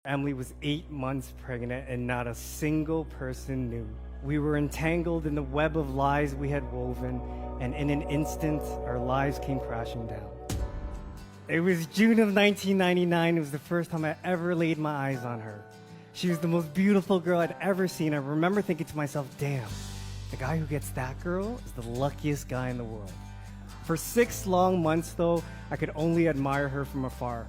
Emily was 8 months pregnant and not a single person knew. We were entangled in the web of lies we had woven, and in an instant, our lives came crashing down. It was June of 1999. It was the first time I ever laid my eyes on her. She was the most beautiful girl I'd ever seen. I remember thinking to myself, damn, the guy who gets that girl is the luckiest guy in the world. For 6 long months, though, I could only admire her from afar.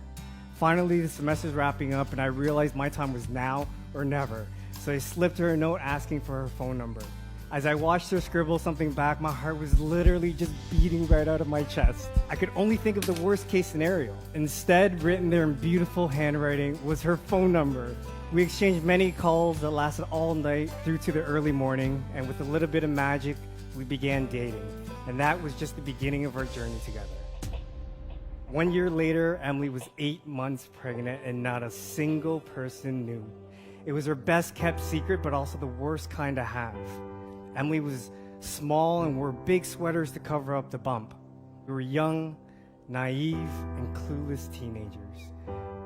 Finally, the semester's wrapping up, and I realized my time was now or never. So I slipped her a note asking for her phone number. As I watched her scribble something back, my heart was literally just beating right out of my chest. I could only think of the worst case scenario. Instead, written there in beautiful handwriting was her phone number. We exchanged many calls that lasted all night through to the early morning, and with a little bit of magic, we began dating. And that was just the beginning of our journey together. 1 year later, Emily was 8 months pregnant and not a single person knew. It was her best kept secret, but also the worst kind to have. Emily was small and wore big sweaters to cover up the bump. We were young, naive, and clueless teenagers.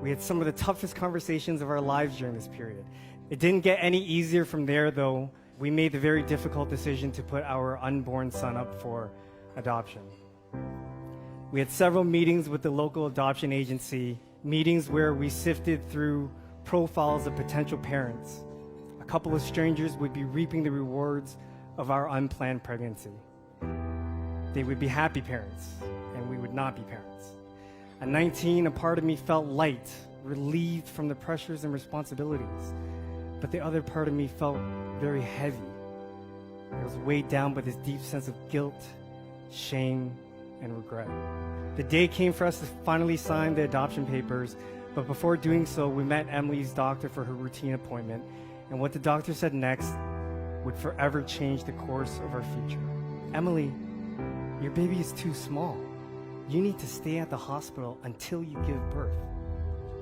We had some of the toughest conversations of our lives during this period. It didn't get any easier from there, though. We made the very difficult decision to put our unborn son up for adoption. We had several meetings with the local adoption agency, meetings where we sifted through profiles of potential parents. A couple of strangers would be reaping the rewards of our unplanned pregnancy. They would be happy parents, and we would not be parents. At 19, a part of me felt light, relieved from the pressures and responsibilities, but the other part of me felt very heavy. I was weighed down by this deep sense of guilt, shame, and regret. The day came for us to finally sign the adoption papers, but before doing so, we met Emily's doctor for her routine appointment, and what the doctor said next would forever change the course of our future. Emily, your baby is too small. You need to stay at the hospital until you give birth.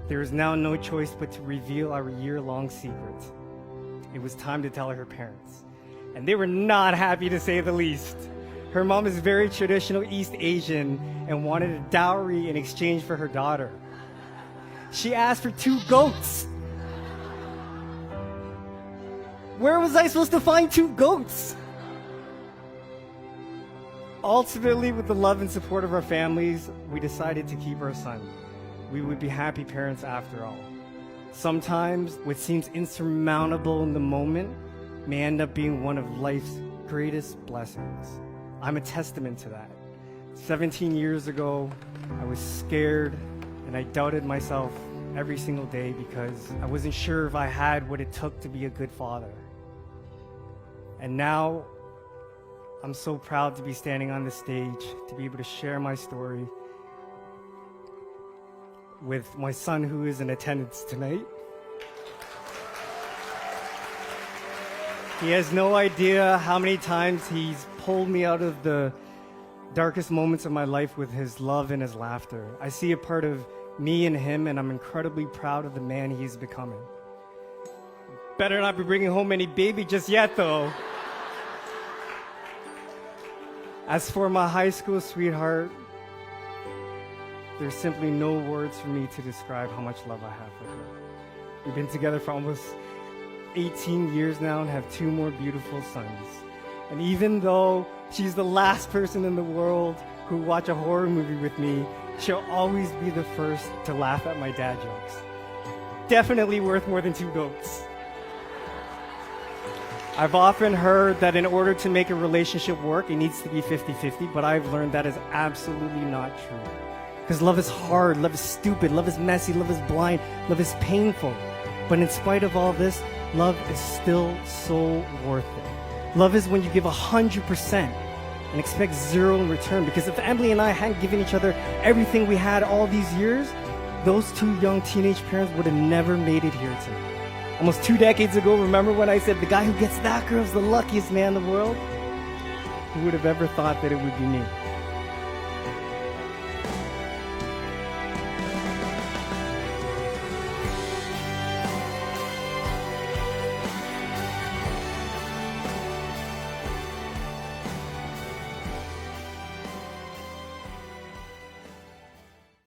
There is now no choice but to reveal our year-long secret. It was time to tell her parents, and they were not happy, to say the least. Her mom is very traditional East Asian and wanted a dowry in exchange for her daughter. She asked for 2 goats. Where was I supposed to find 2 goats? Ultimately, with the love and support of our families, we decided to keep our son. We would be happy parents after all. Sometimes what seems insurmountable in the moment may end up being one of life's greatest blessings. I'm a testament to that. 17 years ago, I was scared and I doubted myself every single day because I wasn't sure if I had what it took to be a good father. And now, I'm so proud to be standing on this stage, to be able to share my story with my son who is in attendance tonight. He has no idea how many times he's pulled me out of the darkest moments of my life with his love and his laughter. I see a part of me in him, and I'm incredibly proud of the man he's becoming. Better not be bringing home any baby just yet, though. As for my high school sweetheart, there's simply no words for me to describe how much love I have for her. We've been together for almost 18 years now and have 2 more beautiful sons. And even though she's the last person in the world who will watch a horror movie with me, she'll always be the first to laugh at my dad jokes. Definitely worth more than 2 goats. I've often heard that in order to make a relationship work, it needs to be 50-50, but I've learned that is absolutely not true. Because love is hard, love is stupid, love is messy, love is blind, love is painful. But in spite of all this, love is still so worth it. Love is when you give 100% and expect 0 in return. Because if Emily and I hadn't given each other everything we had all these years, those 2 young teenage parents would have never made it here tonight. Almost 2 decades ago, remember when I said the guy who gets that girl is the luckiest man in the world? Who would have ever thought that it would be me?